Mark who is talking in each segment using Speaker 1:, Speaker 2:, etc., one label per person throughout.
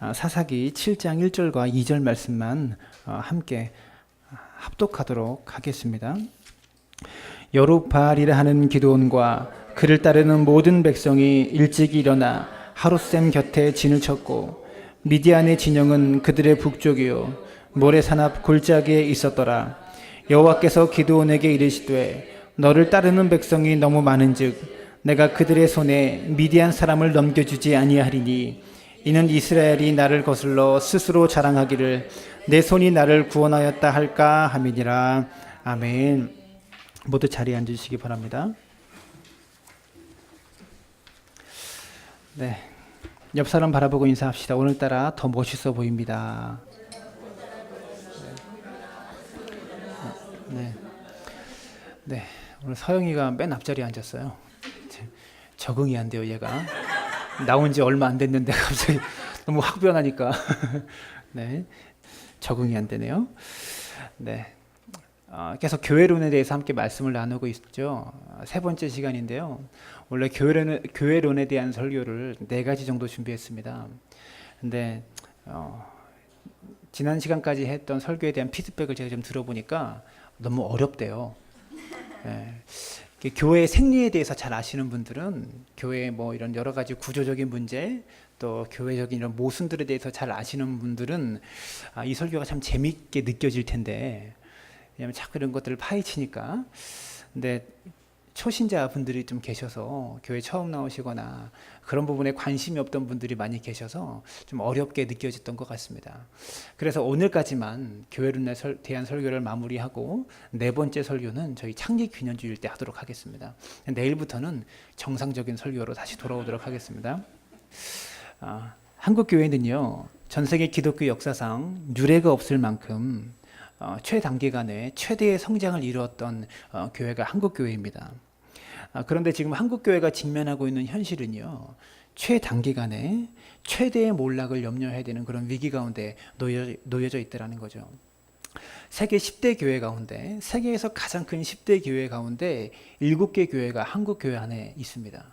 Speaker 1: 사사기 7장 1절과 2절 말씀만 함께 합독하도록 하겠습니다. 여룹바알이라 하는 기드온과 그를 따르는 모든 백성이 일찍 일어나 하룻샘 곁에 진을 쳤고 미디안의 진영은 그들의 북쪽이요 모래산 앞 골짜기에 있었더라. 여호와께서 기드온에게 이르시되 너를 따르는 백성이 너무 많은즉 내가 그들의 손에 미디안 사람을 넘겨주지 아니하리니 이는 이스라엘이 나를 거슬러 스스로 자랑하기를 내 손이 나를 구원하였다 할까 함이니라. 아멘. 모두 자리에 앉으시기 바랍니다. 네, 옆 사람 바라보고 인사합시다. 오늘따라 더 멋있어 보입니다. 네, 오늘 서영이가 맨 앞자리에 앉았어요. 적응이 안 돼요, 얘가. 나온 지 얼마 안 됐는데 갑자기 너무 확 변하니까. 네, 적응이 안 되네요. 네, 계속 교회론에 대해서 함께 말씀을 나누고 있죠. 세 번째 시간인데요. 원래 교회론에 대한 설교를 4가지 정도 준비했습니다. 근데 지난 시간까지 했던 설교에 대한 피드백을 제가 좀 들어보니까 너무 어렵대요. 네. 교회의 생리에 대해서 잘 아시는 분들은 교회의 뭐 이런 여러 가지 구조적인 문제 또 교회적인 이런 모순들에 대해서 잘 아시는 분들은 이 설교가 참 재미있게 느껴질 텐데, 왜냐하면 자꾸 이런 것들을 파헤치니까. 근데 초신자 분들이 좀 계셔서 교회 처음 나오시거나 그런 부분에 관심이 없던 분들이 많이 계셔서 좀 어렵게 느껴졌던 것 같습니다. 그래서 오늘까지만 교회론에 대한 설교를 마무리하고 4번째 설교는 저희 창립 기념주일 때 하도록 하겠습니다. 내일부터는 정상적인 설교로 다시 돌아오도록 하겠습니다. 한국 교회는요, 전 세계 기독교 역사상 유례가 없을 만큼 최단기간에 최대의 성장을 이루었던 교회가 한국 교회입니다. 그런데 지금 한국 교회가 직면하고 있는 현실은요, 최단기간에 최대의 몰락을 염려해야 되는 그런 위기 가운데 놓여져 있다는 거죠. 세계 10대 교회 가운데, 세계에서 가장 큰 10대 교회 가운데 7개 교회가 한국 교회 안에 있습니다.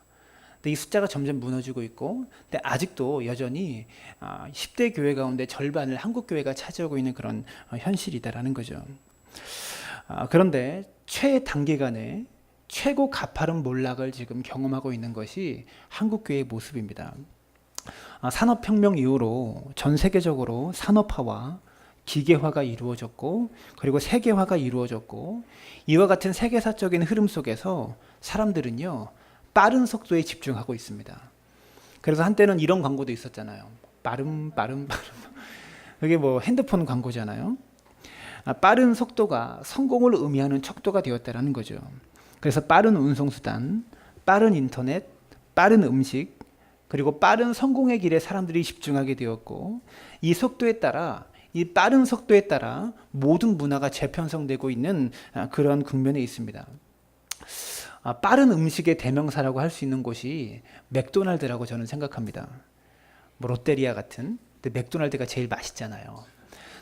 Speaker 1: 근데 이 숫자가 점점 무너지고 있고, 근데 아직도 여전히 10대 교회 가운데 절반을 한국 교회가 차지하고 있는 그런 현실이다라는 거죠. 그런데 최단기간에 최고 가파른 몰락을 지금 경험하고 있는 것이 한국 교회의 모습입니다. 산업혁명 이후로 전 세계적으로 산업화와 기계화가 이루어졌고, 그리고 세계화가 이루어졌고, 이와 같은 세계사적인 흐름 속에서 사람들은요, 빠른 속도에 집중하고 있습니다. 그래서 한때는 이런 광고도 있었잖아요. 빠름. 이게 뭐 핸드폰 광고잖아요. 빠른 속도가 성공을 의미하는 척도가 되었다는 거죠. 그래서 빠른 운송수단, 빠른 인터넷, 빠른 음식, 그리고 빠른 성공의 길에 사람들이 집중하게 되었고, 이 속도에 따라, 이 빠른 속도에 따라 모든 문화가 재편성되고 있는 그런 국면에 있습니다. 빠른 음식의 대명사라고 할 수 있는 곳이 맥도날드라고 저는 생각합니다. 뭐 롯데리아 같은, 근데 맥도날드가 제일 맛있잖아요.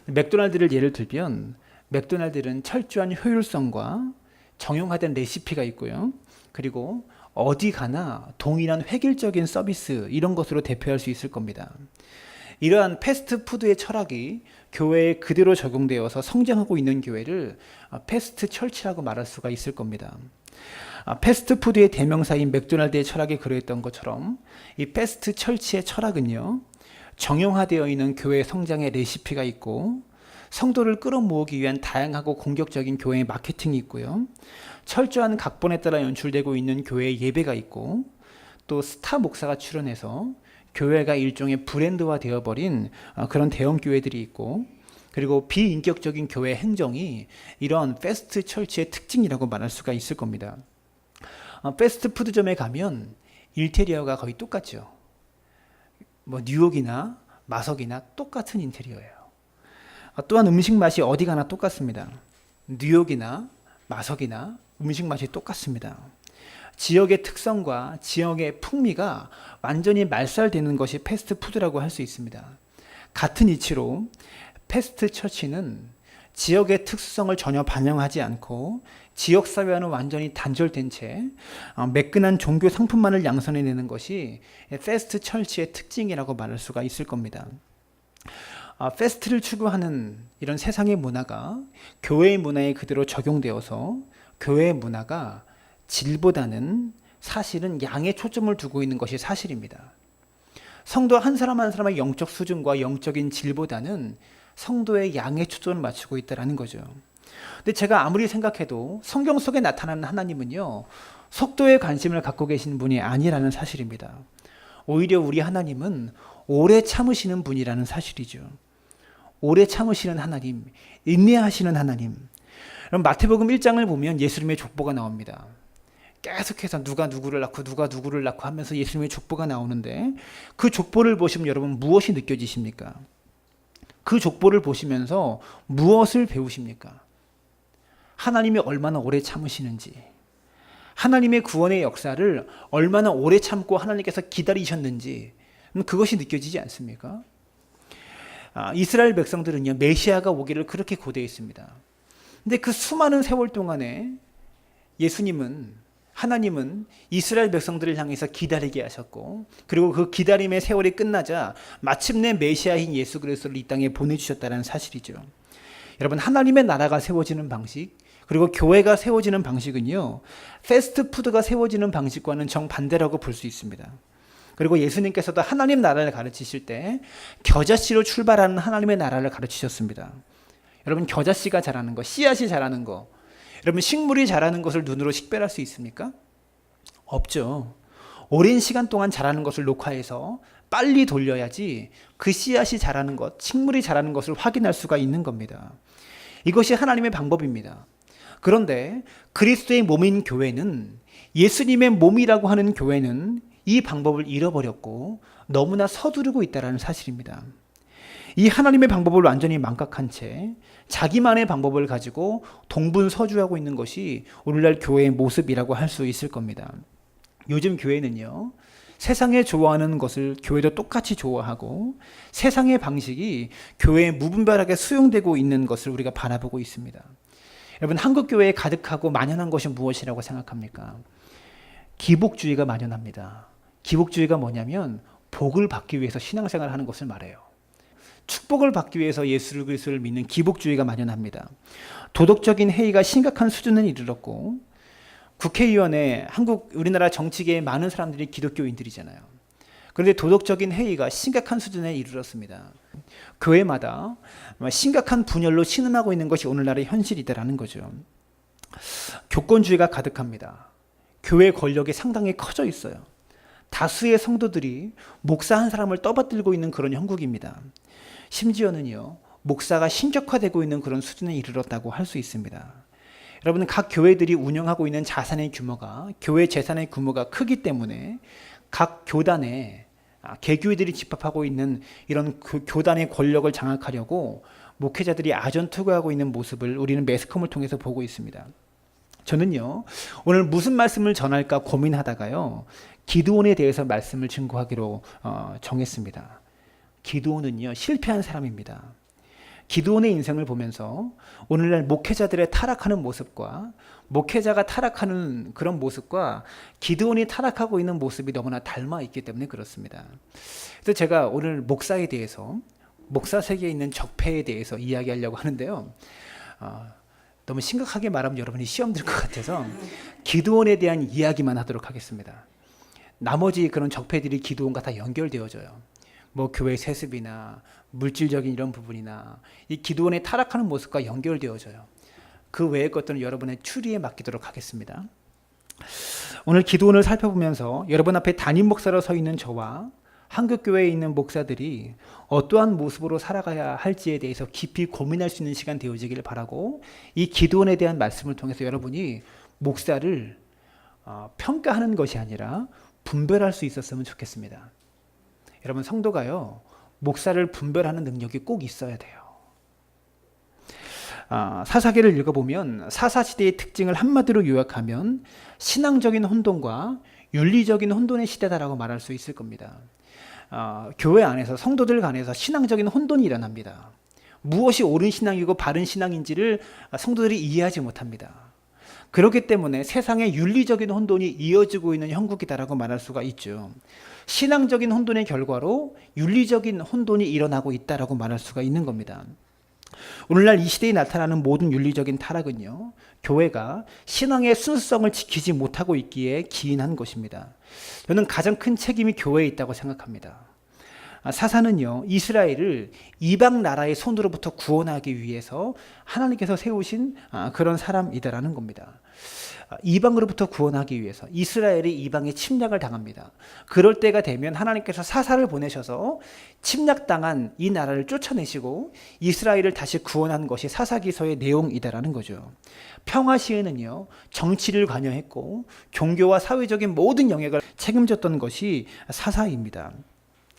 Speaker 1: 맥도날드를 예를 들면, 맥도날드는 철저한 효율성과 정형화된 레시피가 있고요. 그리고 어디 가나 동일한 획일적인 서비스, 이런 것으로 대표할 수 있을 겁니다. 이러한 패스트푸드의 철학이 교회에 그대로 적용되어서 성장하고 있는 교회를 패스트 철치라고 말할 수가 있을 겁니다. 패스트푸드의 대명사인 맥도날드의 철학이 그러했던 것처럼 이 패스트 철치의 철학은요, 정형화되어 있는 교회 성장의 레시피가 있고, 성도를 끌어모으기 위한 다양하고 공격적인 교회의 마케팅이 있고요, 철저한 각본에 따라 연출되고 있는 교회의 예배가 있고, 또 스타 목사가 출연해서 교회가 일종의 브랜드화 되어버린 그런 대형 교회들이 있고, 그리고 비인격적인 교회 행정이 이런 패스트 철치의 특징이라고 말할 수가 있을 겁니다. 패스트푸드점에 가면 인테리어가 거의 똑같죠. 뭐 뉴욕이나 마석이나 똑같은 인테리어예요. 또한 음식 맛이 어디 가나 똑같습니다. 뉴욕이나 마석이나 음식 맛이 똑같습니다. 지역의 특성과 지역의 풍미가 완전히 말살되는 것이 패스트푸드라고 할 수 있습니다. 같은 이치로 패스트 처치는 지역의 특수성을 전혀 반영하지 않고 지역사회와는 완전히 단절된 채 매끈한 종교 상품만을 양선해내는 것이 패스트 처치의 특징이라고 말할 수가 있을 겁니다. 페스트를 추구하는 이런 세상의 문화가 교회의 문화에 그대로 적용되어서 교회의 문화가 질보다는 사실은 양에 초점을 두고 있는 것이 사실입니다. 성도 한 사람 한 사람의 영적 수준과 영적인 질보다는 성도의 양에 초점을 맞추고 있다는 거죠. 근데 제가 아무리 생각해도 성경 속에 나타나는 하나님은요, 속도에 관심을 갖고 계신 분이 아니라는 사실입니다. 오히려 우리 하나님은 오래 참으시는 분이라는 사실이죠. 오래 참으시는 하나님, 인내하시는 하나님. 그럼 마태복음 1장을 보면 예수님의 족보가 나옵니다. 계속해서 누가 누구를 낳고 누가 누구를 낳고 하면서 예수님의 족보가 나오는데, 그 족보를 보시면 여러분 무엇이 느껴지십니까? 그 족보를 보시면서 무엇을 배우십니까? 하나님이 얼마나 오래 참으시는지, 하나님의 구원의 역사를 얼마나 오래 참고 하나님께서 기다리셨는지, 그것이 느껴지지 않습니까? 이스라엘 백성들은요, 메시아가 오기를 그렇게 고대했습니다. 근데 그 수많은 세월 동안에 하나님은 이스라엘 백성들을 향해서 기다리게 하셨고, 그리고 그 기다림의 세월이 끝나자 마침내 메시아인 예수 그리스도를 이 땅에 보내주셨다는 사실이죠. 여러분, 하나님의 나라가 세워지는 방식, 그리고 교회가 세워지는 방식은요, 패스트푸드가 세워지는 방식과는 정반대라고 볼 수 있습니다. 그리고 예수님께서도 하나님 나라를 가르치실 때 겨자씨로 출발하는 하나님의 나라를 가르치셨습니다. 여러분, 겨자씨가 자라는 거, 씨앗이 자라는 거, 여러분, 식물이 자라는 것을 눈으로 식별할 수 있습니까? 없죠. 오랜 시간 동안 자라는 것을 녹화해서 빨리 돌려야지 그 씨앗이 자라는 것, 식물이 자라는 것을 확인할 수가 있는 겁니다. 이것이 하나님의 방법입니다. 그런데 그리스도의 몸인 교회는, 예수님의 몸이라고 하는 교회는 이 방법을 잃어버렸고 너무나 서두르고 있다는 사실입니다. 이 하나님의 방법을 완전히 망각한 채 자기만의 방법을 가지고 동분서주하고 있는 것이 오늘날 교회의 모습이라고 할 수 있을 겁니다. 요즘 교회는요, 세상에 좋아하는 것을 교회도 똑같이 좋아하고 세상의 방식이 교회에 무분별하게 수용되고 있는 것을 우리가 바라보고 있습니다. 여러분, 한국 교회에 가득하고 만연한 것이 무엇이라고 생각합니까? 기복주의가 만연합니다. 기복주의가 뭐냐면 복을 받기 위해서 신앙생활을 하는 것을 말해요. 축복을 받기 위해서 예수 그리스도를 믿는 기복주의가 만연합니다. 도덕적인 해이가 심각한 수준에 이르렀고, 국회의원에 우리나라 정치계의 많은 사람들이 기독교인들이잖아요. 그런데 도덕적인 해이가 심각한 수준에 이르렀습니다. 교회마다 심각한 분열로 신음하고 있는 것이 오늘날의 현실이다라는 거죠. 교권주의가 가득합니다. 교회 권력이 상당히 커져 있어요. 다수의 성도들이 목사 한 사람을 떠받들고 있는 그런 형국입니다. 심지어는요, 목사가 신격화되고 있는 그런 수준에 이르렀다고 할 수 있습니다. 여러분, 각 교회들이 운영하고 있는 자산의 규모가, 교회 재산의 규모가 크기 때문에 각 교단에, 개교회들이 집합하고 있는 이런 교단의 권력을 장악하려고 목회자들이 아전투구하고 있는 모습을 우리는 매스컴을 통해서 보고 있습니다. 저는요, 오늘 무슨 말씀을 전할까 고민하다가요, 기드온에 대해서 말씀을 증거하기로 정했습니다. 기드온은요, 실패한 사람입니다. 기드온의 인생을 보면서 오늘날 목회자들의 타락하는 모습과, 목회자가 타락하는 그런 모습과 기드온이 타락하고 있는 모습이 너무나 닮아 있기 때문에 그렇습니다. 그래서 제가 오늘 목사에 대해서, 목사 세계에 있는 적폐에 대해서 이야기하려고 하는데요, 너무 심각하게 말하면 여러분이 시험 들 것 같아서 기드온에 대한 이야기만 하도록 하겠습니다. 나머지 그런 적폐들이 기드온과 다 연결되어져요. 뭐 교회 세습이나 물질적인 이런 부분이나 이 기드온의 타락하는 모습과 연결되어져요. 그 외의 것들은 여러분의 추리에 맡기도록 하겠습니다. 오늘 기드온을 살펴보면서 여러분 앞에 담임 목사로 서 있는 저와 한국교회에 있는 목사들이 어떠한 모습으로 살아가야 할지에 대해서 깊이 고민할 수 있는 시간 되어지기를 바라고, 이 기드온에 대한 말씀을 통해서 여러분이 목사를 평가하는 것이 아니라 분별할 수 있었으면 좋겠습니다. 여러분, 성도가요, 목사를 분별하는 능력이 꼭 있어야 돼요. 사사기를 읽어보면 사사시대의 특징을 한마디로 요약하면 신앙적인 혼돈과 윤리적인 혼돈의 시대다라고 말할 수 있을 겁니다. 교회 안에서, 성도들 간에서 신앙적인 혼돈이 일어납니다. 무엇이 옳은 신앙이고 바른 신앙인지를 성도들이 이해하지 못합니다. 그렇기 때문에 세상에 윤리적인 혼돈이 이어지고 있는 형국이다라고 말할 수가 있죠. 신앙적인 혼돈의 결과로 윤리적인 혼돈이 일어나고 있다라고 말할 수가 있는 겁니다. 오늘날 이 시대에 나타나는 모든 윤리적인 타락은요, 교회가 신앙의 순수성을 지키지 못하고 있기에 기인한 것입니다. 저는 가장 큰 책임이 교회에 있다고 생각합니다. 사사는요, 이스라엘을 이방 나라의 손으로부터 구원하기 위해서 하나님께서 세우신 그런 사람이다라는 겁니다. 이방으로부터 구원하기 위해서 이스라엘이 이방에 침략을 당합니다. 그럴 때가 되면 하나님께서 사사를 보내셔서 침략당한 이 나라를 쫓아내시고 이스라엘을 다시 구원한 것이 사사기서의 내용이다라는 거죠. 평화 시에는요, 정치를 관여했고 종교와 사회적인 모든 영역을 책임졌던 것이 사사입니다.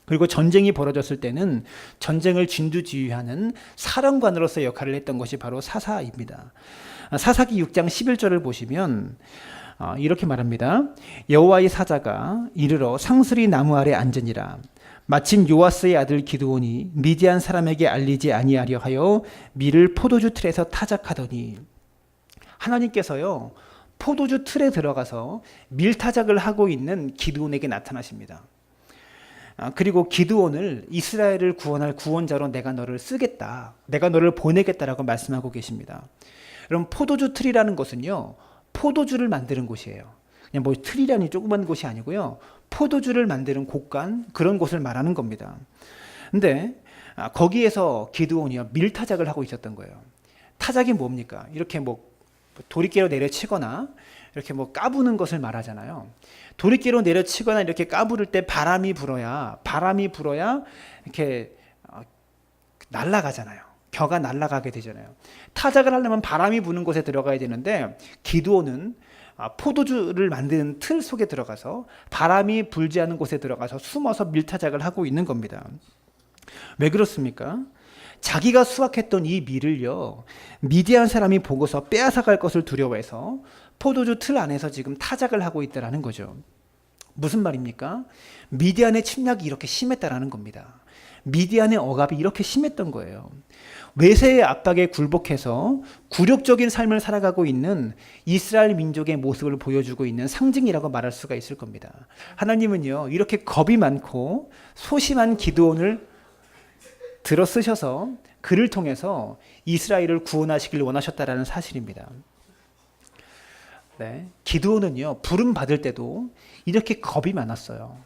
Speaker 1: 그리고 전쟁이 벌어졌을 때는 전쟁을 진두지휘하는 사령관으로서 역할을 했던 것이 바로 사사입니다. 사사기 6장 11절을 보시면 이렇게 말합니다. 여호와의 사자가 이르러 상수리 나무 아래 앉으니라. 마침 요아스의 아들 기드온이 미디안 사람에게 알리지 아니하려 하여 밀을 포도주 틀에서 타작하더니, 하나님께서요, 포도주 틀에 들어가서 밀 타작을 하고 있는 기드온에게 나타나십니다. 그리고 기드온을 이스라엘을 구원할 구원자로 내가 너를 쓰겠다, 내가 너를 보내겠다라고 말씀하고 계십니다. 여러분, 포도주 틀이라는 것은요, 포도주를 만드는 곳이에요. 그냥 뭐 틀이라니 조그만 곳이 아니고요, 포도주를 만드는 곳간, 그런 곳을 말하는 겁니다. 근데 거기에서 기드온이요, 밀타작을 하고 있었던 거예요. 타작이 뭡니까? 이렇게 뭐 도리깨로 내려치거나 이렇게 뭐 까부는 것을 말하잖아요. 도리깨로 내려치거나 이렇게 까부를 때 바람이 불어야 이렇게 날아가잖아요. 벼가 날아가게 되잖아요. 타작을 하려면 바람이 부는 곳에 들어가야 되는데, 기드온은 포도주를 만드는 틀 속에 들어가서 바람이 불지 않은 곳에 들어가서 숨어서 밀타작을 하고 있는 겁니다. 왜 그렇습니까? 자기가 수확했던 이 밀을요, 미디안 사람이 보고서 빼앗아갈 것을 두려워해서 포도주 틀 안에서 지금 타작을 하고 있다라는 거죠. 무슨 말입니까? 미디안의 침략이 이렇게 심했다라는 겁니다. 미디안의 억압이 이렇게 심했던 거예요. 외세의 압박에 굴복해서 굴욕적인 삶을 살아가고 있는 이스라엘 민족의 모습을 보여주고 있는 상징이라고 말할 수가 있을 겁니다. 하나님은요, 이렇게 겁이 많고 소심한 기드온을 들어 쓰셔서 그를 통해서 이스라엘을 구원하시길 원하셨다라는 사실입니다. 네, 기드온은요, 부름 받을 때도 이렇게 겁이 많았어요.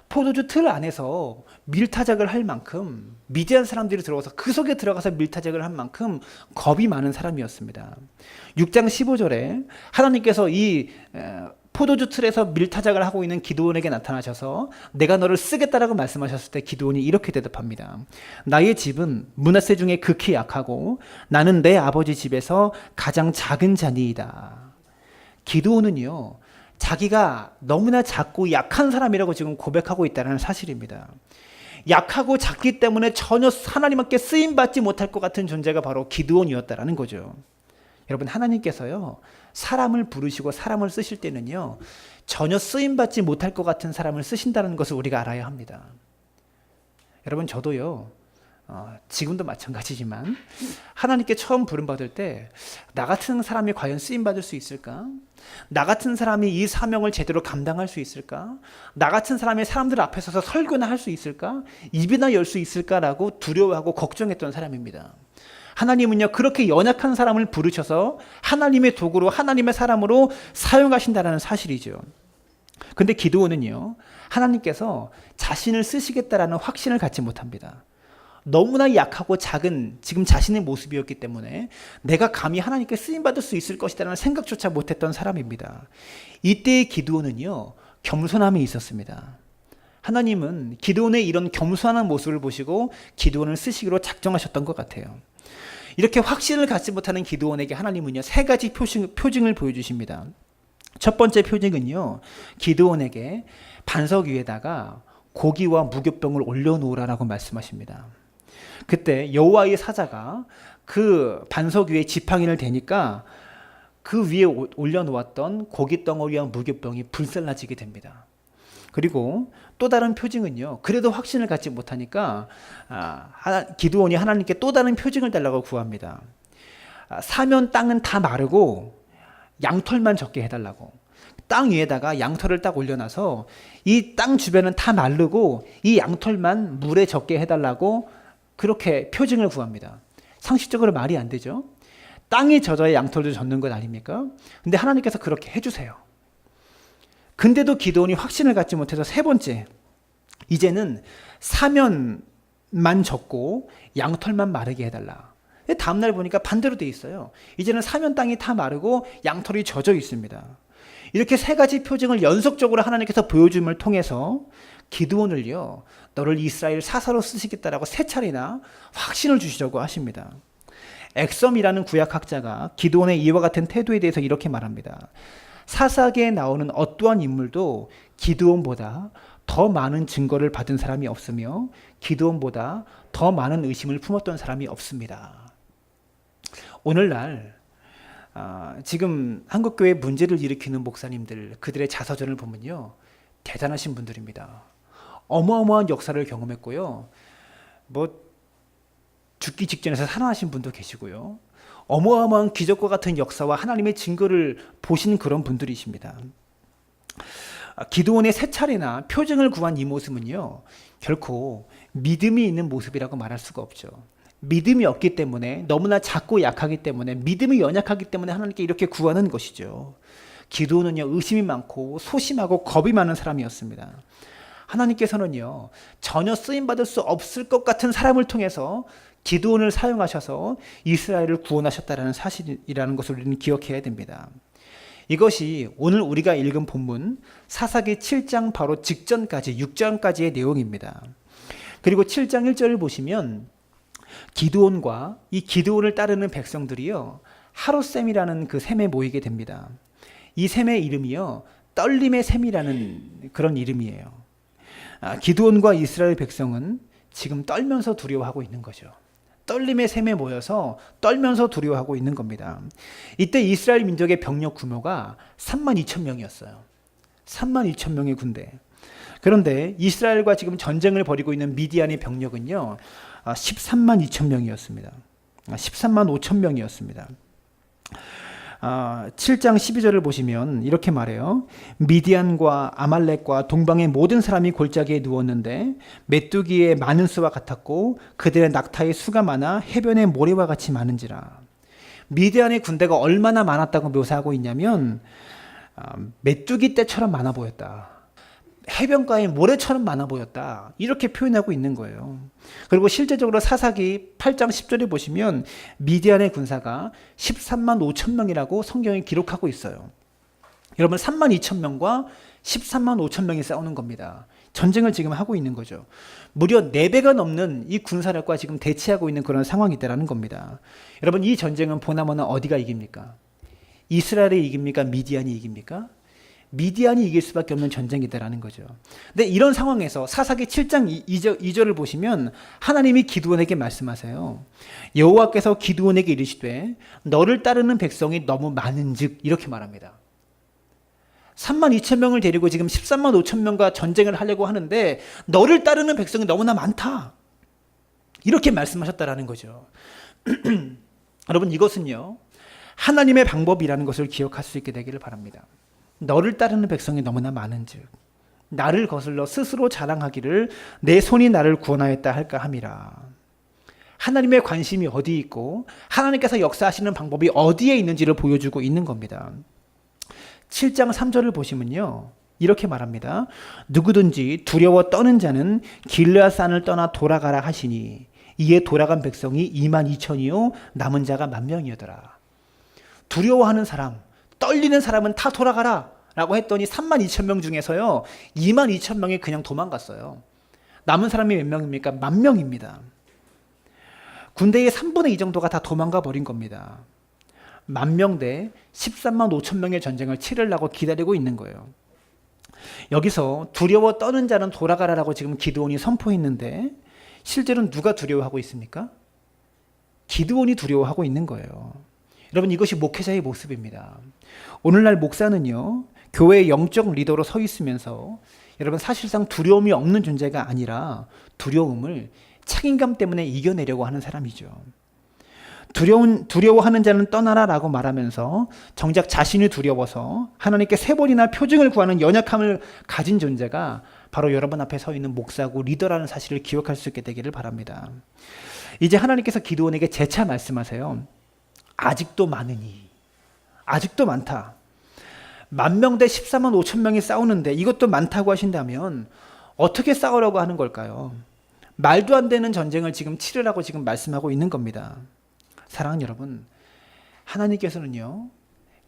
Speaker 1: 포도주 틀 안에서 밀타작을 할 만큼, 미디안 사람들이 들어가서 그 속에 들어가서 밀타작을 한 만큼 겁이 많은 사람이었습니다. 6장 15절에 하나님께서 이 포도주 틀에서 밀타작을 하고 있는 기드온에게 나타나셔서 내가 너를 쓰겠다라고 말씀하셨을 때 기드온이 이렇게 대답합니다. 나의 집은 므낫세 중에 극히 약하고 나는 내 아버지 집에서 가장 작은 자니이다. 기드온은요, 자기가 너무나 작고 약한 사람이라고 지금 고백하고 있다는 사실입니다. 약하고 작기 때문에 전혀 하나님께 쓰임받지 못할 것 같은 존재가 바로 기드온이었다라는 거죠. 여러분, 하나님께서요, 사람을 부르시고 사람을 쓰실 때는요, 전혀 쓰임받지 못할 것 같은 사람을 쓰신다는 것을 우리가 알아야 합니다. 여러분, 저도요, 지금도 마찬가지지만 하나님께 처음 부름받을 때 나 같은 사람이 과연 쓰임받을 수 있을까? 나 같은 사람이 이 사명을 제대로 감당할 수 있을까? 나 같은 사람이 사람들 앞에 서서 설교나 할 수 있을까? 입이나 열 수 있을까라고 두려워하고 걱정했던 사람입니다. 하나님은요, 그렇게 연약한 사람을 부르셔서 하나님의 도구로, 하나님의 사람으로 사용하신다는 사실이죠. 근데 기드온은요, 하나님께서 자신을 쓰시겠다라는 확신을 갖지 못합니다. 너무나 약하고 작은 지금 자신의 모습이었기 때문에 내가 감히 하나님께 쓰임받을 수 있을 것이라는 생각조차 못했던 사람입니다. 이때의 기드온은요, 겸손함이 있었습니다. 하나님은 기드온의 이런 겸손한 모습을 보시고 기드온을 쓰시기로 작정하셨던 것 같아요. 이렇게 확신을 갖지 못하는 기드온에게 하나님은요, 세 가지 표징을 보여주십니다. 첫 번째 표징은요, 기드온에게 반석 위에다가 고기와 무교병을 올려놓으라라고 말씀하십니다. 그때 여호와의 사자가 그 반석 위에 지팡이를 대니까 그 위에 올려놓았던 고기 덩어리와 무교병이 불살라지게 됩니다. 그리고 또 다른 표징은요, 그래도 확신을 갖지 못하니까 기드온이 하나님께 또 다른 표징을 달라고 구합니다. 사면 땅은 다 마르고 양털만 적게 해달라고. 땅 위에다가 양털을 딱 올려놔서 이 땅 주변은 다 마르고 이 양털만 물에 적게 해달라고 그렇게 표징을 구합니다. 상식적으로 말이 안 되죠. 땅이 젖어야 양털도 젖는 것 아닙니까? 근데 하나님께서 그렇게 해주세요. 근데도 기드온이 확신을 갖지 못해서 세 번째, 이제는 사면만 적고 양털만 마르게 해달라. 다음날 보니까 반대로 돼 있어요. 이제는 사면 땅이 다 마르고 양털이 젖어 있습니다. 이렇게 세 가지 표징을 연속적으로 하나님께서 보여줌을 통해서 기드온을요, 너를 이스라엘 사사로 쓰시겠다라고 세 차례나 확신을 주시려고 하십니다. 엑섬이라는 구약학자가 기드온의 이와 같은 태도에 대해서 이렇게 말합니다. 사사기에 나오는 어떠한 인물도 기드온보다 더 많은 증거를 받은 사람이 없으며 기드온보다 더 많은 의심을 품었던 사람이 없습니다. 오늘날 지금 한국교회 문제를 일으키는 목사님들, 그들의 자서전을 보면요, 대단하신 분들입니다. 어마어마한 역사를 경험했고요, 죽기 직전에서 살아나신 분도 계시고요, 어마어마한 기적과 같은 역사와 하나님의 증거를 보신 그런 분들이십니다. 기드온의 세 차례나 표징을 구한 이 모습은요, 결코 믿음이 있는 모습이라고 말할 수가 없죠. 믿음이 없기 때문에, 너무나 작고 약하기 때문에, 믿음이 연약하기 때문에 하나님께 이렇게 구하는 것이죠. 기드온은요, 의심이 많고 소심하고 겁이 많은 사람이었습니다. 하나님께서는요, 전혀 쓰임받을 수 없을 것 같은 사람을 통해서 기드온을 사용하셔서 이스라엘을 구원하셨다는 사실이라는 것을 우리는 기억해야 됩니다. 이것이 오늘 우리가 읽은 본문 사사기 7장 바로 직전까지 6장까지의 내용입니다. 그리고 7장 1절을 보시면 기드온과 이 기드온을 따르는 백성들이요, 하롯셈이라는 그 셈에 모이게 됩니다. 이 셈의 이름이요, 떨림의 셈이라는 그런 이름이에요. 기드온과 이스라엘 백성은 지금 떨면서 두려워하고 있는 거죠. 떨림의 셈에 모여서 떨면서 두려워하고 있는 겁니다. 이때 이스라엘 민족의 병력 규모가 32,000명이었어요. 32,000명의 군대. 그런데 이스라엘과 지금 전쟁을 벌이고 있는 미디안의 병력은요, 13만 2천 명이었습니다. 13만 5천 명이었습니다. 7장 12절을 보시면 이렇게 말해요. 미디안과 아말렉과 동방의 모든 사람이 골짜기에 누웠는데 메뚜기의 많은 수와 같았고 그들의 낙타의 수가 많아 해변의 모래와 같이 많은지라. 미디안의 군대가 얼마나 많았다고 묘사하고 있냐면 메뚜기 떼처럼 많아 보였다. 해변가의 모래처럼 많아 보였다. 이렇게 표현하고 있는 거예요. 그리고 실제적으로 사사기 8장 10절에 보시면 미디안의 군사가 13만 5천 명이라고 성경이 기록하고 있어요. 여러분 3만 2천 명과 13만 5천 명이 싸우는 겁니다. 전쟁을 지금 하고 있는 거죠. 무려 4배가 넘는 이 군사력과 지금 대치하고 있는 그런 상황이다라는 겁니다. 여러분 이 전쟁은 보나마나 어디가 이깁니까? 이스라엘이 이깁니까? 미디안이 이깁니까? 미디안이 이길 수밖에 없는 전쟁이다라는 거죠. 근데 이런 상황에서 사사기 7장 2절을 보시면 하나님이 기드온에게 말씀하세요. 여호와께서 기드온에게 이르시되 너를 따르는 백성이 너무 많은즉, 이렇게 말합니다. 3만 2천 명을 데리고 지금 13만 5천 명과 전쟁을 하려고 하는데 너를 따르는 백성이 너무나 많다, 이렇게 말씀하셨다라는 거죠. 여러분 이것은요, 하나님의 방법이라는 것을 기억할 수 있게 되기를 바랍니다. 너를 따르는 백성이 너무나 많은즉 나를 거슬러 스스로 자랑하기를 내 손이 나를 구원하였다 할까 함이라. 하나님의 관심이 어디 있고 하나님께서 역사하시는 방법이 어디에 있는지를 보여주고 있는 겁니다. 7장 3절을 보시면요, 이렇게 말합니다. 누구든지 두려워 떠는 자는 길르앗산을 떠나 돌아가라 하시니 이에 돌아간 백성이 2만 2천이요 남은 자가 10,000명이더라. 두려워하는 사람, 떨리는 사람은 다 돌아가라 라고 했더니 3만 2천 명 중에서요 2만 2천 명이 그냥 도망갔어요. 남은 사람이 몇 명입니까? 10,000명입니다. 군대의 3분의 2 정도가 다 도망가 버린 겁니다. 10,000명 대 13만 5천 명의 전쟁을 치르려고 기다리고 있는 거예요. 여기서 두려워 떠는 자는 돌아가라라고 지금 기드온이 선포했는데 실제로는 누가 두려워하고 있습니까? 기드온이 두려워하고 있는 거예요. 여러분 이것이 목회자의 모습입니다. 오늘날 목사는요, 교회의 영적 리더로 서 있으면서 여러분 사실상 두려움이 없는 존재가 아니라 두려움을 책임감 때문에 이겨내려고 하는 사람이죠. 두려워하는 자는 떠나라라고 말하면서 정작 자신이 두려워서 하나님께 3번이나 표징을 구하는 연약함을 가진 존재가 바로 여러분 앞에 서 있는 목사고 리더라는 사실을 기억할 수 있게 되기를 바랍니다. 이제 하나님께서 기드온에게 재차 말씀하세요. 아직도 많으니, 아직도 많다. 10,000명 대 14만 5천 명이 싸우는데 이것도 많다고 하신다면 어떻게 싸우려고 하는 걸까요? 말도 안 되는 전쟁을 지금 치르라고 지금 말씀하고 있는 겁니다. 사랑하는 여러분, 하나님께서는요,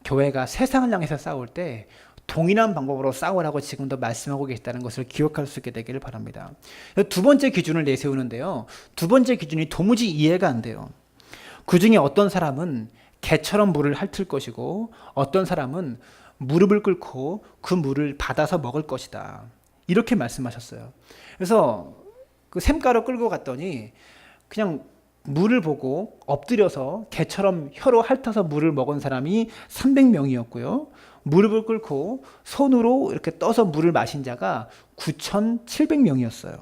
Speaker 1: 교회가 세상을 향해서 싸울 때 동일한 방법으로 싸우라고 지금도 말씀하고 계시다는 것을 기억할 수 있게 되기를 바랍니다. 두 번째 기준을 내세우는데요, 두 번째 기준이 도무지 이해가 안 돼요. 그 중에 어떤 사람은 개처럼 물을 핥을 것이고 어떤 사람은 무릎을 꿇고 그 물을 받아서 먹을 것이다. 이렇게 말씀하셨어요. 그래서 그 샘가루 끌고 갔더니 그냥 물을 보고 엎드려서 개처럼 혀로 핥아서 물을 먹은 사람이 300명이었고요. 무릎을 꿇고 손으로 이렇게 떠서 물을 마신 자가 9,700명이었어요.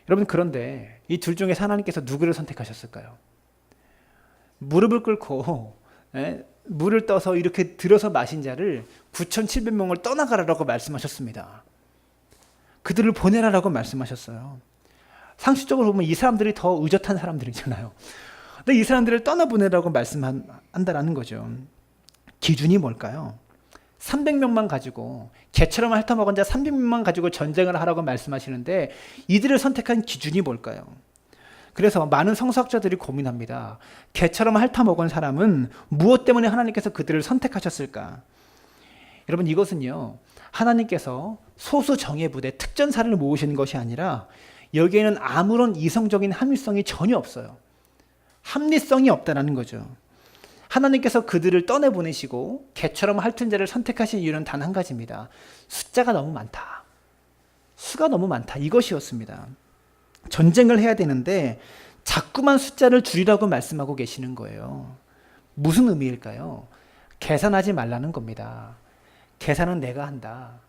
Speaker 1: 여러분, 그런데 이 둘 중에 하나님께서 누구를 선택하셨을까요? 무릎을 꿇고 물을 떠서 이렇게 들어서 마신 자를 9,700명을 떠나가라라고 말씀하셨습니다. 그들을 보내라라고 말씀하셨어요. 상식적으로 보면 이 사람들이 더 의젓한 사람들이잖아요. 근데 이 사람들을 떠나보내라고 말씀한다라는 거죠. 기준이 뭘까요? 300명만 가지고, 개처럼 핥아먹은 자 300명만 가지고 전쟁을 하라고 말씀하시는데 이들을 선택한 기준이 뭘까요? 그래서 많은 성서학자들이 고민합니다. 개처럼 핥아먹은 사람은 무엇 때문에 하나님께서 그들을 선택하셨을까? 여러분, 이것은요, 하나님께서 소수 정예 부대 특전사를 모으시는 것이 아니라 여기에는 아무런 이성적인 합리성이 전혀 없어요. 합리성이 없다는 거죠. 하나님께서 그들을 떠내보내시고 개처럼 핥은 자를 선택하신 이유는 단 한 가지입니다. 숫자가 너무 많다. 수가 너무 많다. 이것이었습니다. 전쟁을 해야 되는데 자꾸만 숫자를 줄이라고 말씀하고 계시는 거예요. 무슨 의미일까요? 계산하지 말라는 겁니다. 계산은 내가 한다.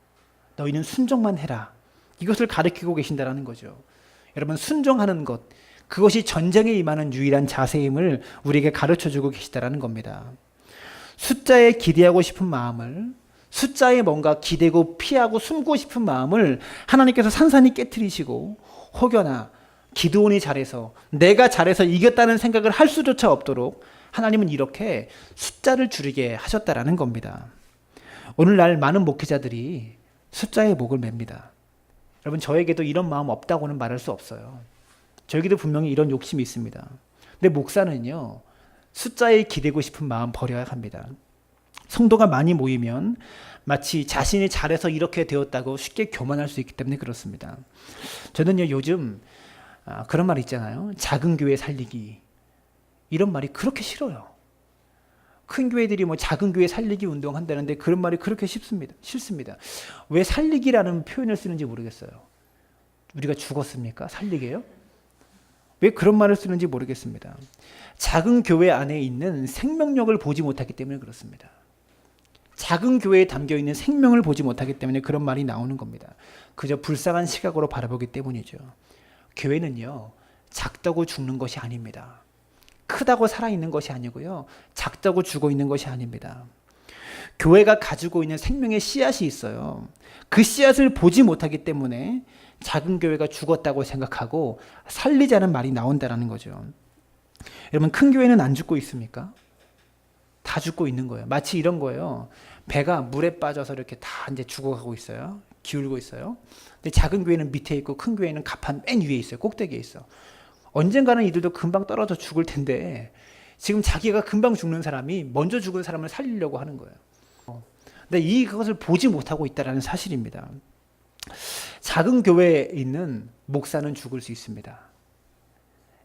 Speaker 1: 너희는 순종만 해라. 이것을 가르치고 계신다는 거죠. 여러분, 순종하는 것, 그것이 전쟁에 임하는 유일한 자세임을 우리에게 가르쳐주고 계시다는 겁니다. 숫자에 기대하고 싶은 마음을, 숫자에 뭔가 기대고 피하고 숨고 싶은 마음을 하나님께서 산산히 깨트리시고, 혹여나 기드온이 잘해서, 내가 잘해서 이겼다는 생각을 할 수조차 없도록 하나님은 이렇게 숫자를 줄이게 하셨다라는 겁니다. 오늘날 많은 목회자들이 숫자에 목을 맵니다. 여러분, 저에게도 이런 마음 없다고는 말할 수 없어요. 저에게도 분명히 이런 욕심이 있습니다. 근데 목사는요, 숫자에 기대고 싶은 마음 버려야 합니다. 성도가 많이 모이면 마치 자신이 잘해서 이렇게 되었다고 쉽게 교만할 수 있기 때문에 그렇습니다. 저는요, 요즘 그런 말 있잖아요. 작은 교회 살리기. 이런 말이 그렇게 싫어요. 큰 교회들이 뭐 작은 교회 살리기 운동 한다는데 그런 말이 그렇게 싫습니다. 왜 살리기라는 표현을 쓰는지 모르겠어요. 우리가 죽었습니까? 살리게요? 왜 그런 말을 쓰는지 모르겠습니다. 작은 교회 안에 있는 생명력을 보지 못하기 때문에 그렇습니다. 작은 교회에 담겨 있는 생명을 보지 못하기 때문에 그런 말이 나오는 겁니다. 그저 불쌍한 시각으로 바라보기 때문이죠. 교회는요, 작다고 죽는 것이 아닙니다. 크다고 살아있는 것이 아니고요, 작다고 죽어 있는 것이 아닙니다. 교회가 가지고 있는 생명의 씨앗이 있어요. 그 씨앗을 보지 못하기 때문에 작은 교회가 죽었다고 생각하고 살리자는 말이 나온다는 거죠. 여러분, 큰 교회는 안 죽고 있습니까? 다 죽고 있는 거예요. 마치 이런 거예요. 배가 물에 빠져서 이렇게 다 이제 죽어가고 있어요. 기울고 있어요. 근데 작은 교회는 밑에 있고 큰 교회는 가판 맨 위에 있어요. 꼭대기에 있어. 언젠가는 이들도 금방 떨어져 죽을 텐데 지금 자기가 금방 죽는 사람이 먼저 죽은 사람을 살리려고 하는 거예요. 근데 그것을 보지 못하고 있다는 사실입니다. 작은 교회에 있는 목사는 죽을 수 있습니다.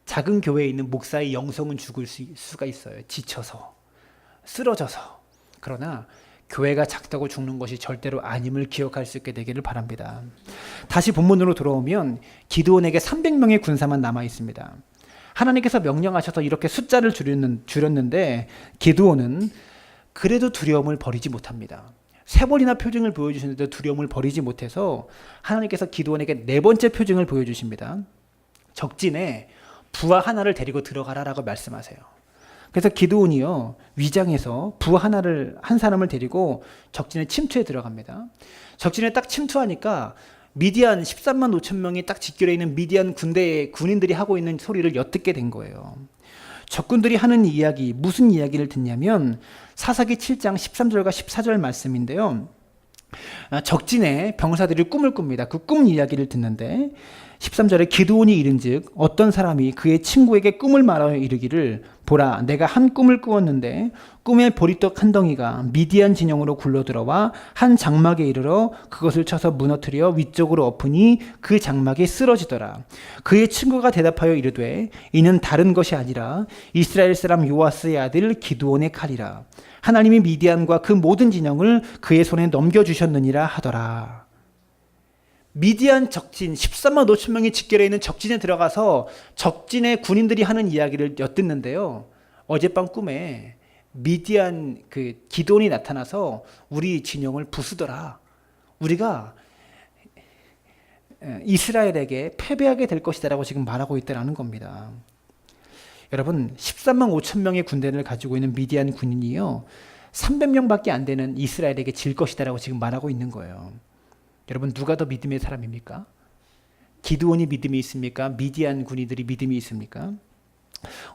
Speaker 1: 작은 교회에 있는 목사의 영성은 죽을 수가 있어요. 지쳐서, 쓰러져서. 그러나 교회가 작다고 죽는 것이 절대로 아님을 기억할 수 있게 되기를 바랍니다. 다시 본문으로 돌아오면 기드온에게 300명의 군사만 남아 있습니다. 하나님께서 명령하셔서 이렇게 숫자를 줄였는데 기드온은 그래도 두려움을 버리지 못합니다. 3번이나 표징을 보여주시는데 두려움을 버리지 못해서 하나님께서 기드온에게 4번째 표징을 보여주십니다. 적진에 부하 하나를 데리고 들어가라라고 말씀하세요. 그래서 기드온이요, 위장해서 부하 한 사람을 데리고 적진에 침투해 들어갑니다. 적진에 딱 침투하니까 미디안 13만 5천 명이 딱 직결해 있는 미디안 군대의 군인들이 하고 있는 소리를 엿듣게 된 거예요. 적군들이 하는 이야기, 무슨 이야기를 듣냐면 사사기 7장 13절과 14절 말씀인데요. 적진에 병사들이 꿈을 꿉니다. 그 꿈 이야기를 듣는데 13절에 기드온이 이른즉 어떤 사람이 그의 친구에게 꿈을 말하여 이르기를 보라, 내가 한 꿈을 꾸었는데 꿈에 보리떡 한 덩이가 미디안 진영으로 굴러들어와 한 장막에 이르러 그것을 쳐서 무너뜨려 위쪽으로 엎으니 그 장막이 쓰러지더라. 그의 친구가 대답하여 이르되 이는 다른 것이 아니라 이스라엘 사람 요아스의 아들 기드온의 칼이라. 하나님이 미디안과 그 모든 진영을 그의 손에 넘겨주셨느니라 하더라. 미디안 적진 13만 5천 명이 직결해 있는 적진에 들어가서 적진의 군인들이 하는 이야기를 엿듣는데요. 어젯밤 꿈에 미디안 그 기드온이 나타나서 우리 진영을 부수더라. 우리가 이스라엘에게 패배하게 될 것이다라고 지금 말하고 있다라는 겁니다. 여러분, 13만 5천 명의 군대를 가지고 있는 미디안 군인이요, 300명밖에 안 되는 이스라엘에게 질 것이다라고 지금 말하고 있는 거예요. 여러분, 누가 더 믿음의 사람입니까? 기드온이 믿음이 있습니까? 미디안 군인들이 믿음이 있습니까?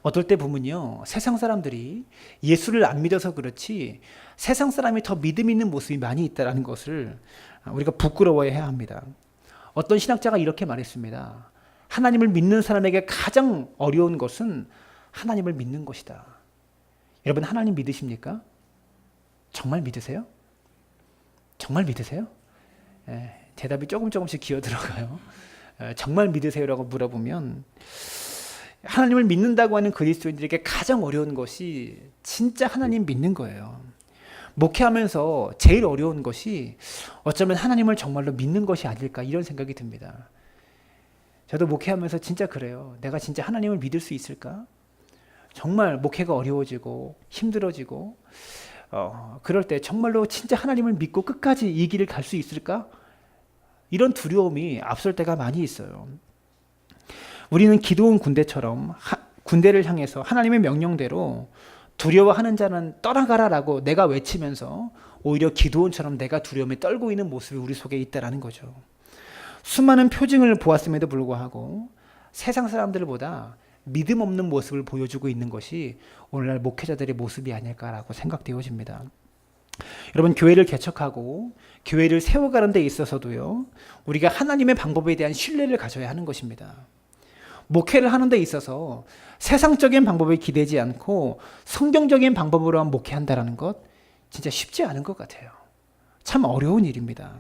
Speaker 1: 어떨 때 보면요, 세상 사람들이 예수를 안 믿어서 그렇지 세상 사람이 더 믿음 있는 모습이 많이 있다는 것을 우리가 부끄러워해야 합니다. 어떤 신학자가 이렇게 말했습니다. 하나님을 믿는 사람에게 가장 어려운 것은 하나님을 믿는 것이다. 여러분, 하나님 믿으십니까? 정말 믿으세요? 정말 믿으세요? 대답이 조금씩 기어 들어가요. 정말 믿으세요라고 물어보면 하나님을 믿는다고 하는 그리스도인들에게 가장 어려운 것이 진짜 하나님 믿는 거예요. 목회하면서 제일 어려운 것이 어쩌면 하나님을 정말로 믿는 것이 아닐까, 이런 생각이 듭니다. 저도 목회하면서 진짜 그래요. 내가 진짜 하나님을 믿을 수 있을까? 정말 목회가 어려워지고 힘들어지고 그럴 때 정말로 진짜 하나님을 믿고 끝까지 이 길을 갈 수 있을까? 이런 두려움이 앞설 때가 많이 있어요. 우리는 기드온 군대처럼 군대를 향해서 하나님의 명령대로 두려워하는 자는 떠나가라라고 내가 외치면서 오히려 기드온처럼 내가 두려움에 떨고 있는 모습이 우리 속에 있다라는 거죠. 수많은 표징을 보았음에도 불구하고 세상 사람들보다 믿음 없는 모습을 보여주고 있는 것이 오늘날 목회자들의 모습이 아닐까라고 생각되어집니다. 여러분, 교회를 개척하고 교회를 세워가는 데 있어서도요, 우리가 하나님의 방법에 대한 신뢰를 가져야 하는 것입니다. 목회를 하는 데 있어서 세상적인 방법에 기대지 않고 성경적인 방법으로만 목회한다는 것 진짜 쉽지 않은 것 같아요. 참 어려운 일입니다.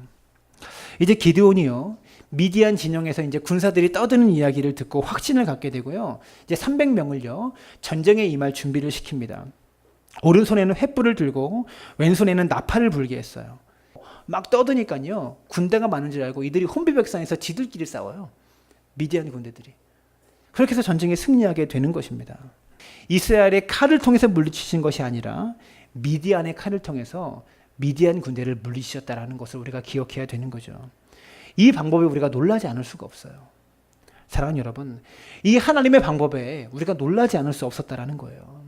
Speaker 1: 이제 기드온이요, 미디안 진영에서 이제 군사들이 떠드는 이야기를 듣고 확신을 갖게 되고요, 이제 300명을요 전쟁에 임할 준비를 시킵니다. 오른손에는 횃불을 들고 왼손에는 나팔을 불게 했어요. 막 떠드니까요, 군대가 많은 줄 알고 이들이 혼비백산에서 지들끼리 싸워요. 미디안 군대들이. 그렇게 해서 전쟁에 승리하게 되는 것입니다. 이스라엘의 칼을 통해서 물리치신 것이 아니라 미디안의 칼을 통해서 미디안 군대를 물리치셨다는 것을 우리가 기억해야 되는 거죠. 이 방법에 우리가 놀라지 않을 수가 없어요. 사랑하는 여러분, 이 하나님의 방법에 우리가 놀라지 않을 수 없었다는 거예요.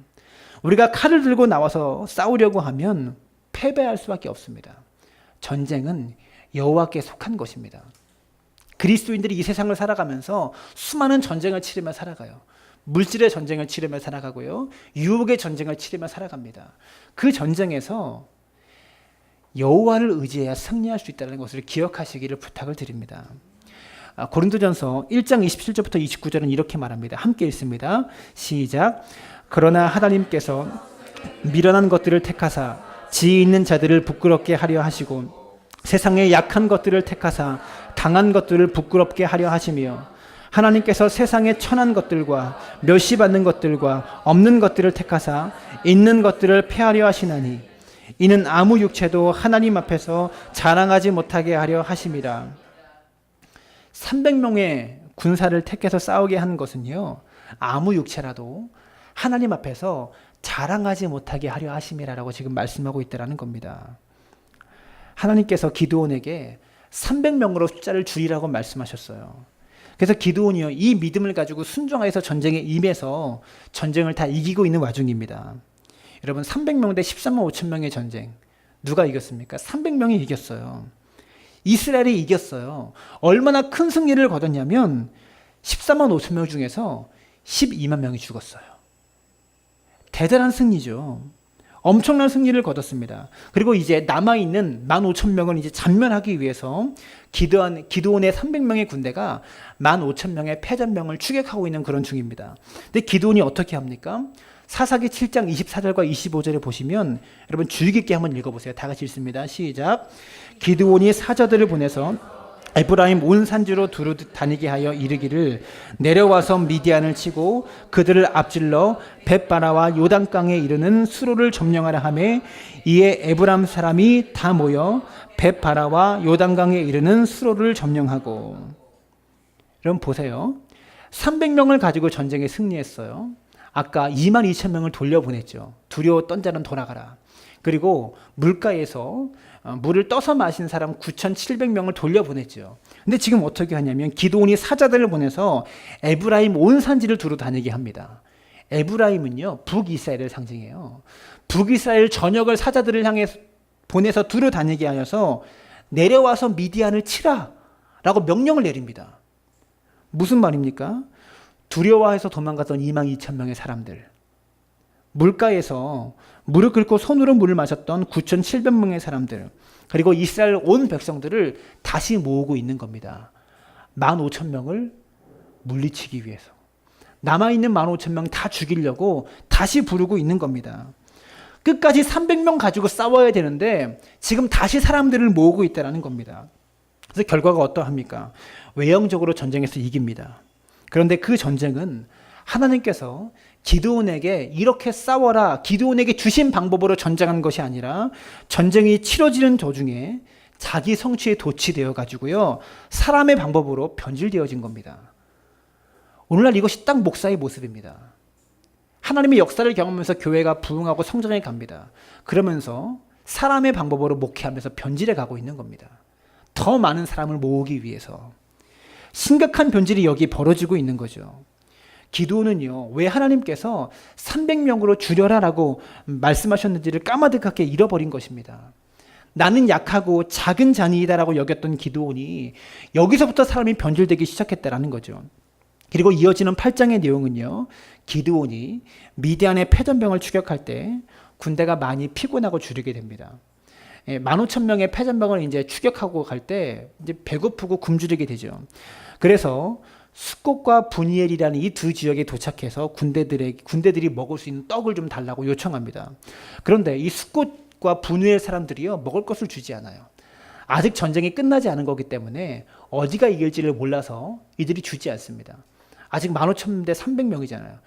Speaker 1: 우리가 칼을 들고 나와서 싸우려고 하면 패배할 수밖에 없습니다. 전쟁은 여호와께 속한 것입니다. 그리스도인들이 이 세상을 살아가면서 수많은 전쟁을 치르며 살아가요. 물질의 전쟁을 치르며 살아가고요, 유혹의 전쟁을 치르며 살아갑니다. 그 전쟁에서 여호와를 의지해야 승리할 수 있다는 것을 기억하시기를 부탁을 드립니다. 고린도전서 1장 27절부터 29절은 이렇게 말합니다. 함께 읽습니다. 시작. 그러나 하나님께서 미련한 것들을 택하사 지혜 있는 자들을 부끄럽게 하려 하시고 세상의 약한 것들을 택하사 강한 것들을 부끄럽게 하려 하시며 하나님께서 세상의 천한 것들과 멸시받는 것들과 없는 것들을 택하사 있는 것들을 폐하려 하시나니 이는 아무 육체도 하나님 앞에서 자랑하지 못하게 하려 하심이라. 300명의 군사를 택해서 싸우게 한 것은요, 아무 육체라도 하나님 앞에서 자랑하지 못하게 하려 하심이라라고 지금 말씀하고 있다는 겁니다. 하나님께서 기드온에게 300명으로 숫자를 줄이라고 말씀하셨어요. 그래서 기드온이요, 이 믿음을 가지고 순종하여서 전쟁에 임해서 전쟁을 다 이기고 있는 와중입니다. 여러분, 300명 대 13만 5천 명의 전쟁, 누가 이겼습니까? 300명이 이겼어요. 이스라엘이 이겼어요. 얼마나 큰 승리를 거뒀냐면 14만 5천 명 중에서 12만 명이 죽었어요. 대단한 승리죠. 엄청난 승리를 거뒀습니다. 그리고 이제 남아있는 15,000명을 이제 잔멸하기 위해서 기드온의 300명의 군대가 15,000명의 패전병을 추격하고 있는 그런 중입니다. 근데 기드온이 어떻게 합니까? 사사기 7장 24절과 25절에 보시면, 여러분 주의 깊게 한번 읽어보세요. 다 같이 읽습니다. 시작. 기드온이 사자들을 보내서 에브라임 온 산지로 두루 다니게 하여 이르기를, 내려와서 미디안을 치고 그들을 앞질러 벳바라와 요단강에 이르는 수로를 점령하라 하매, 이에 에브라임 사람이 다 모여 벳바라와 요단강에 이르는 수로를 점령하고. 여러분 보세요. 300명을 가지고 전쟁에 승리했어요. 아까 22,000명을 돌려보냈죠. 두려워 떤 자는 돌아가라. 그리고 물가에서 물을 떠서 마신 사람 9,700명을 돌려보냈죠. 근데 지금 어떻게 하냐면 기드온이 사자들을 보내서 에브라임 온 산지를 두루 다니게 합니다. 에브라임은요, 북이스라엘을 상징해요. 북이스라엘 전역을 사자들을 향해 보내서 두루 다니게 하여서 내려와서 미디안을 치라 라고 명령을 내립니다. 무슨 말입니까? 두려워해서 도망갔던 22,000명의 사람들, 물가에서 무릎 꿇고 손으로 물을 마셨던 9,700명의 사람들, 그리고 이스라엘 온 백성들을 다시 모으고 있는 겁니다. 15,000명을 물리치기 위해서. 남아있는 15,000명 다 죽이려고 다시 부르고 있는 겁니다. 끝까지 300명 가지고 싸워야 되는데 지금 다시 사람들을 모으고 있다는 겁니다. 그래서 결과가 어떠합니까? 외형적으로 전쟁에서 이깁니다. 그런데 그 전쟁은 하나님께서 기드온에게 이렇게 싸워라, 기드온에게 주신 방법으로 전쟁한 것이 아니라 전쟁이 치러지는 도중에 자기 성취에 도취되어 가지고요, 사람의 방법으로 변질되어진 겁니다. 오늘날 이것이 딱 목사의 모습입니다. 하나님의 역사를 경험하면서 교회가 부흥하고 성장해 갑니다. 그러면서 사람의 방법으로 목회하면서 변질해 가고 있는 겁니다. 더 많은 사람을 모으기 위해서. 심각한 변질이 여기 벌어지고 있는 거죠. 기드온은요, 왜 하나님께서 300명으로 줄여라라고 말씀하셨는지를 까마득하게 잃어버린 것입니다. 나는 약하고 작은 자니이다라고 여겼던 기드온이 여기서부터 사람이 변질되기 시작했다라는 거죠. 그리고 이어지는 8장의 내용은요, 기드온이 미디안의 패전병을 추격할 때 군대가 많이 피곤하고 줄이게 됩니다. 15,000명의 패전병을 이제 추격하고 갈 때 이제 배고프고 굶주리게 되죠. 그래서 숫꽃과 분이엘이라는 이 두 지역에 도착해서 군대들이 먹을 수 있는 떡을 좀 달라고 요청합니다. 그런데 이 숫꽃과 분이엘 사람들이요, 먹을 것을 주지 않아요. 아직 전쟁이 끝나지 않은 거기 때문에 어디가 이길지를 몰라서 이들이 주지 않습니다. 아직 15,000명 대 300명이잖아요.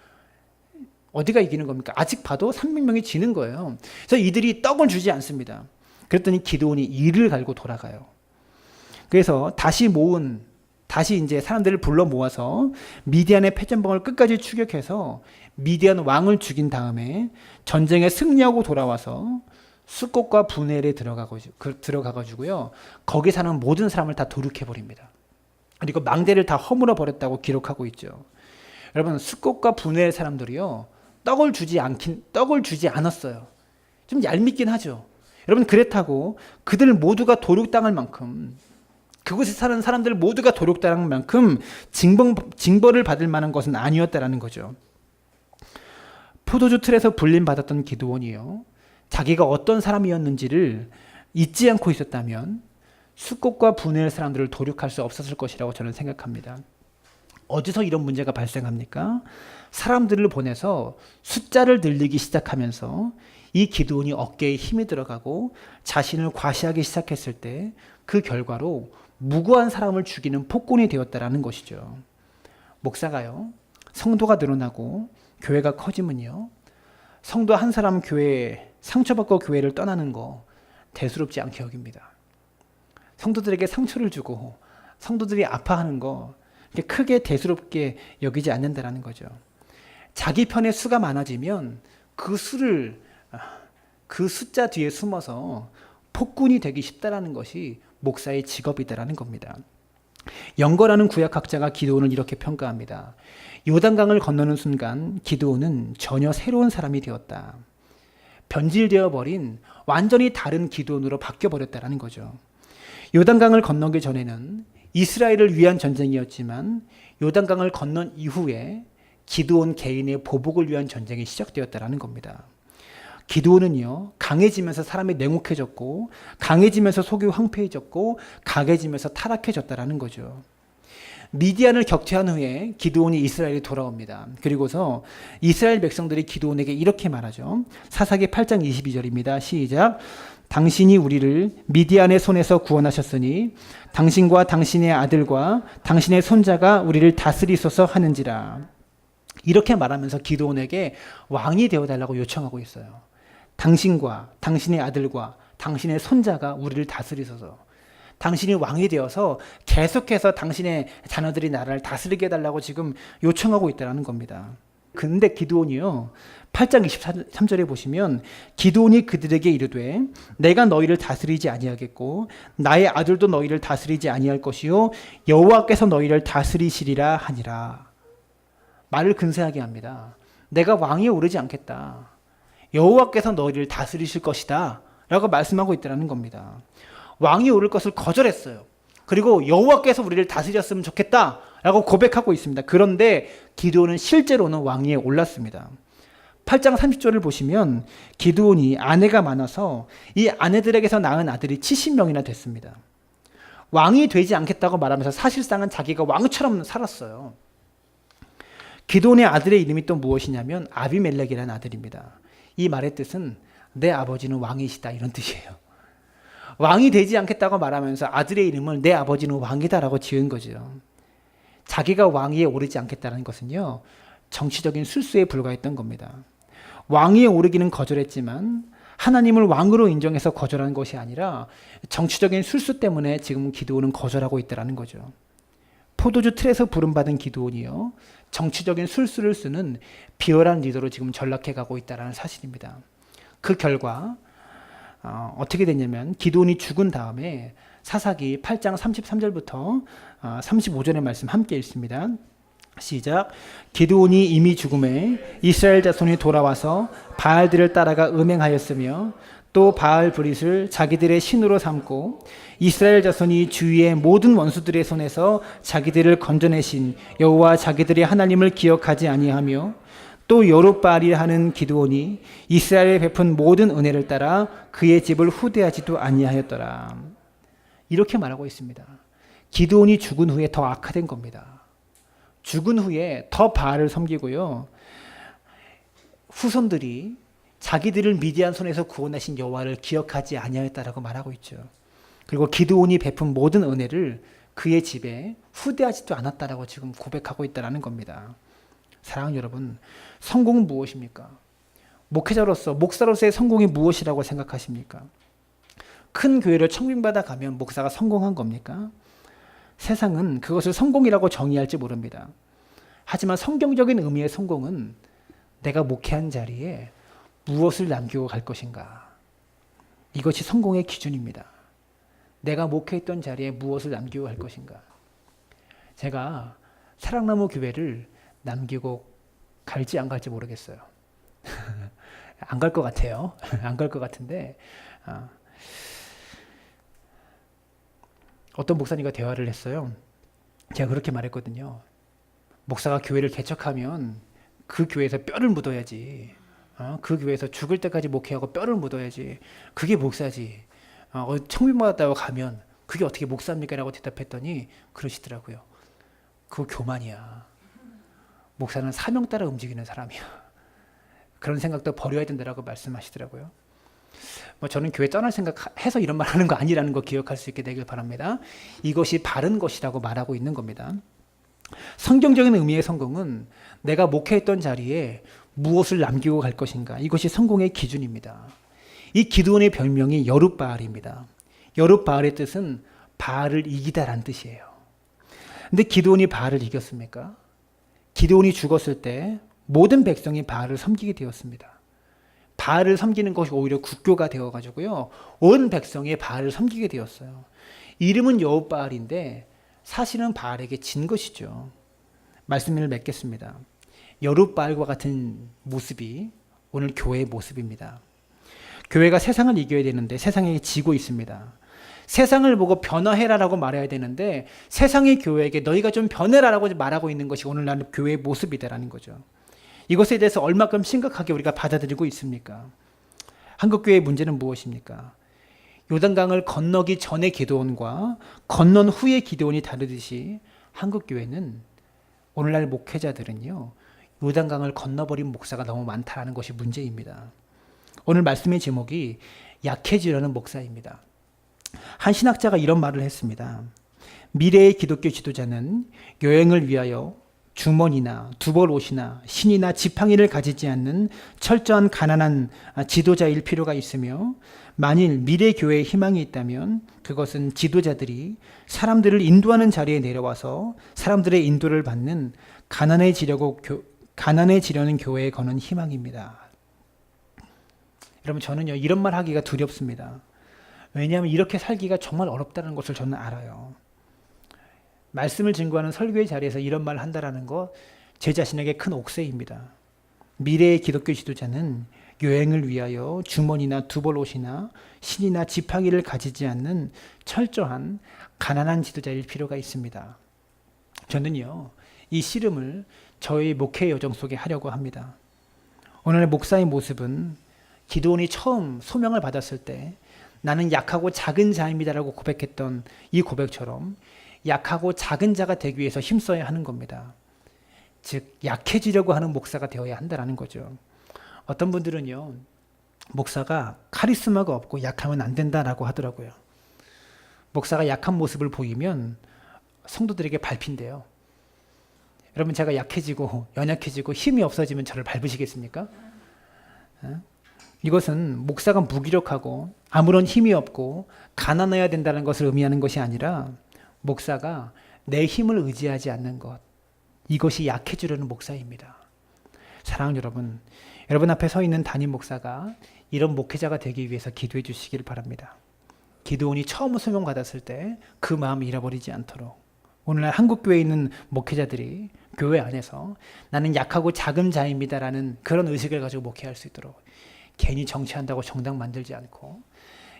Speaker 1: 어디가 이기는 겁니까? 아직 봐도 300명이 지는 거예요. 그래서 이들이 떡을 주지 않습니다. 그랬더니 기드온이 이를 갈고 돌아가요. 그래서 다시 이제 사람들을 불러 모아서 미디안의 패전병을 끝까지 추격해서 미디안 왕을 죽인 다음에 전쟁에 승리하고 돌아와서 숫꽃과 분엘에 들어가가지고요, 거기 사는 모든 사람을 다 도륙해 버립니다. 그리고 망대를 다 허물어 버렸다고 기록하고 있죠. 여러분, 숫꽃과 분엘 사람들이요, 떡을 주지 않았어요. 좀 얄밉긴 하죠. 여러분, 그렇다고 그들 모두가 도륙당할 만큼, 그곳에 사는 사람들 모두가 도륙당할 만큼 징벌을 받을 만한 것은 아니었다라는 거죠. 포도주 틀에서 불림받았던 기드온이요, 자기가 어떤 사람이었는지를 잊지 않고 있었다면 숫꽃과 분해의 사람들을 도륙할 수 없었을 것이라고 저는 생각합니다. 어디서 이런 문제가 발생합니까? 사람들을 보내서 숫자를 늘리기 시작하면서 이 기드온이 어깨에 힘이 들어가고 자신을 과시하기 시작했을 때 그 결과로 무고한 사람을 죽이는 폭군이 되었다라는 것이죠. 목사가요, 성도가 늘어나고 교회가 커지면요, 성도 한 사람 교회에 상처받고 교회를 떠나는 거 대수롭지 않게 여깁니다. 성도들에게 상처를 주고 성도들이 아파하는 거 크게 대수롭게 여기지 않는다라는 거죠. 자기 편의 수가 많아지면 그 숫자 뒤에 숨어서 폭군이 되기 쉽다라는 것이 목사의 직업이다라는 겁니다. 영거라는 구약학자가 기드온을 이렇게 평가합니다. 요단강을 건너는 순간 기드온은 전혀 새로운 사람이 되었다. 변질되어 버린 완전히 다른 기드온으로 바뀌어 버렸다라는 거죠. 요단강을 건너기 전에는 이스라엘을 위한 전쟁이었지만 요단강을 건넌 이후에 기드온 개인의 보복을 위한 전쟁이 시작되었다라는 겁니다. 기드온은요, 강해지면서 사람이 냉혹해졌고, 강해지면서 속이 황폐해졌고, 강해지면서 타락해졌다라는 거죠. 미디안을 격퇴한 후에 기드온이 이스라엘에 돌아옵니다. 그리고서 이스라엘 백성들이 기드온에게 이렇게 말하죠. 사사기 8장 22절입니다. 시작. 당신이 우리를 미디안의 손에서 구원하셨으니 당신과 당신의 아들과 당신의 손자가 우리를 다스리소서 하는지라. 이렇게 말하면서 기드온에게 왕이 되어달라고 요청하고 있어요. 당신과 당신의 아들과 당신의 손자가 우리를 다스리소서. 당신이 왕이 되어서 계속해서 당신의 자녀들이 나라를 다스리게 해달라고 지금 요청하고 있다는 겁니다. 근데 기드온이요, 8장 23절에 보시면 기드온이 그들에게 이르되 내가 너희를 다스리지 아니하겠고 나의 아들도 너희를 다스리지 아니할 것이요 여호와께서 너희를 다스리시리라 하니라. 말을 근사하게 합니다. 내가 왕위에 오르지 않겠다. 여호와께서 너희를 다스리실 것이다 라고 말씀하고 있다는 겁니다. 왕이 오를 것을 거절했어요. 그리고 여호와께서 우리를 다스렸으면 좋겠다 라고 고백하고 있습니다. 그런데 기드온은 실제로는 왕위에 올랐습니다. 8장 30절을 보시면 기드온이 아내가 많아서 이 아내들에게서 낳은 아들이 70명이나 됐습니다. 왕이 되지 않겠다고 말하면서 사실상은 자기가 왕처럼 살았어요. 기드온의 아들의 이름이 또 무엇이냐면 아비멜렉이라는 아들입니다. 이 말의 뜻은 내 아버지는 왕이시다 이런 뜻이에요. 왕이 되지 않겠다고 말하면서 아들의 이름을 내 아버지는 왕이다라고 지은 거죠. 자기가 왕위에 오르지 않겠다는 것은요, 정치적인 술수에 불과했던 겁니다. 왕위에 오르기는 거절했지만 하나님을 왕으로 인정해서 거절한 것이 아니라 정치적인 술수 때문에 지금 기드온은 거절하고 있다는 거죠. 포도주 틀에서 부름받은 기드온이요, 정치적인 술수를 쓰는 비열한 리더로 지금 전락해 가고 있다는 사실입니다. 그 결과 어떻게 됐냐면 기드온이 죽은 다음에 사사기 8장 33절부터 35절의 말씀 함께 읽습니다. 시작. 기드온이 이미 죽음에 이스라엘 자손이 돌아와서 바알들을 따라가 음행하였으며 또 바알 브릿을 자기들의 신으로 삼고 이스라엘 자손이 주위의 모든 원수들의 손에서 자기들을 건져내신 여호와 자기들의 하나님을 기억하지 아니하며 또 여룻바알이 하는 기드온이 이스라엘에 베푼 모든 은혜를 따라 그의 집을 후대하지도 아니하였더라. 이렇게 말하고 있습니다. 기드온이 죽은 후에 더 악화된 겁니다. 죽은 후에 더 바알을 섬기고요, 후손들이 자기들을 미디안 손에서 구원하신 여호와를 기억하지 아니하였다라고 말하고 있죠. 그리고 기드온이 베푼 모든 은혜를 그의 집에 후대하지도 않았다라고 지금 고백하고 있다는 겁니다. 사랑하는 여러분, 성공은 무엇입니까? 목회자로서, 목사로서의 성공이 무엇이라고 생각하십니까? 큰 교회를 청빙받아 가면 목사가 성공한 겁니까? 세상은 그것을 성공이라고 정의할지 모릅니다. 하지만 성경적인 의미의 성공은 내가 목회한 자리에 무엇을 남기고 갈 것인가. 이것이 성공의 기준입니다. 내가 목회했던 자리에 무엇을 남기고 갈 것인가. 제가 사랑나무 교회를 남기고 갈지 안 갈지 모르겠어요. 안 갈 것 같아요. 안 갈 것 같은데 어떤 목사님과 대화를 했어요. 제가 그렇게 말했거든요. 목사가 교회를 개척하면 그 교회에서 뼈를 묻어야지. 그 교회에서 죽을 때까지 목회하고 뼈를 묻어야지. 그게 목사지. 청빙받았다고 가면 그게 어떻게 목사입니까? 라고 대답했더니 그러시더라고요. 그거 교만이야. 목사는 사명 따라 움직이는 사람이야. 그런 생각도 버려야 된다라고 말씀하시더라고요. 저는 교회 떠날 생각해서 이런 말 하는 거 아니라는 거 기억할 수 있게 되길 바랍니다. 이것이 바른 것이라고 말하고 있는 겁니다. 성경적인 의미의 성공은 내가 목회했던 자리에 무엇을 남기고 갈 것인가. 이것이 성공의 기준입니다. 이 기드온의 별명이 여룻바알입니다. 여룻바알의 뜻은 바알을 이기다라는 뜻이에요. 근데 기드온이 바알을 이겼습니까? 기드온이 죽었을 때 모든 백성이 바알을 섬기게 되었습니다. 바알을 섬기는 것이 오히려 국교가 되어가지고요, 온 백성이 바알을 섬기게 되었어요. 이름은 여룻바알인데 사실은 바알에게 진 것이죠. 말씀을 맺겠습니다. 여룻바알과 같은 모습이 오늘 교회의 모습입니다. 교회가 세상을 이겨야 되는데 세상에게 지고 있습니다. 세상을 보고 변화해라라고 말해야 되는데 세상의 교회에게 너희가 좀 변해라라고 말하고 있는 것이 오늘날 교회의 모습이다라는 거죠. 이것에 대해서 얼마큼 심각하게 우리가 받아들이고 있습니까? 한국교회의 문제는 무엇입니까? 요단강을 건너기 전의 기도원과 건넌 후의 기도원이 다르듯이 한국교회는 오늘날 목회자들은요, 요단강을 건너버린 목사가 너무 많다는 것이 문제입니다. 오늘 말씀의 제목이 약해지려는 목사입니다. 한 신학자가 이런 말을 했습니다. 미래의 기독교 지도자는 여행을 위하여 주머니나 두벌옷이나 신이나 지팡이를 가지지 않는 철저한 가난한 지도자일 필요가 있으며, 만일 미래 교회에 희망이 있다면 그것은 지도자들이 사람들을 인도하는 자리에 내려와서 사람들의 인도를 받는 가난해지려는 교회에 거는 희망입니다. 여러분, 저는요 이런 말 하기가 두렵습니다. 왜냐하면 이렇게 살기가 정말 어렵다는 것을 저는 알아요. 말씀을 증거하는 설교의 자리에서 이런 말을 한다는 거 제 자신에게 큰 옥세입니다. 미래의 기독교 지도자는 여행을 위하여 주머니나 두벌옷이나 신이나 지팡이를 가지지 않는 철저한 가난한 지도자일 필요가 있습니다. 저는요 이 씨름을 저의 목회 여정 속에 하려고 합니다. 오늘의 목사의 모습은 기드온이 처음 소명을 받았을 때 나는 약하고 작은 자입니다라고 고백했던 이 고백처럼 약하고 작은 자가 되기 위해서 힘써야 하는 겁니다. 즉 약해지려고 하는 목사가 되어야 한다는 거죠. 어떤 분들은요 목사가 카리스마가 없고 약하면 안 된다라고 하더라고요. 목사가 약한 모습을 보이면 성도들에게 밟힌대요. 여러분, 제가 약해지고 연약해지고 힘이 없어지면 저를 밟으시겠습니까? 이것은 목사가 무기력하고 아무런 힘이 없고 가난해야 된다는 것을 의미하는 것이 아니라 목사가 내 힘을 의지하지 않는 것, 이것이 약해지려는 목사입니다. 사랑하는 여러분, 여러분 앞에 서 있는 담임 목사가 이런 목회자가 되기 위해서 기도해 주시기를 바랍니다. 기드온이 처음 소명 받았을 때 그 마음을 잃어버리지 않도록 오늘날 한국교회에 있는 목회자들이 교회 안에서 나는 약하고 작은 자입니다라는 그런 의식을 가지고 목회할 수 있도록, 괜히 정치한다고 정당 만들지 않고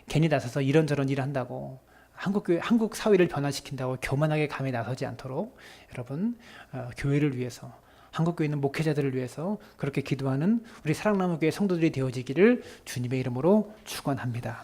Speaker 1: 괜히 나서서 이런저런 일을 한다고 한국 사회를 변화시킨다고 교만하게 감에 나서지 않도록 여러분 교회를 위해서, 한국교회 있는 목회자들을 위해서 그렇게 기도하는 우리 사랑나무교회 성도들이 되어지기를 주님의 이름으로 축원합니다.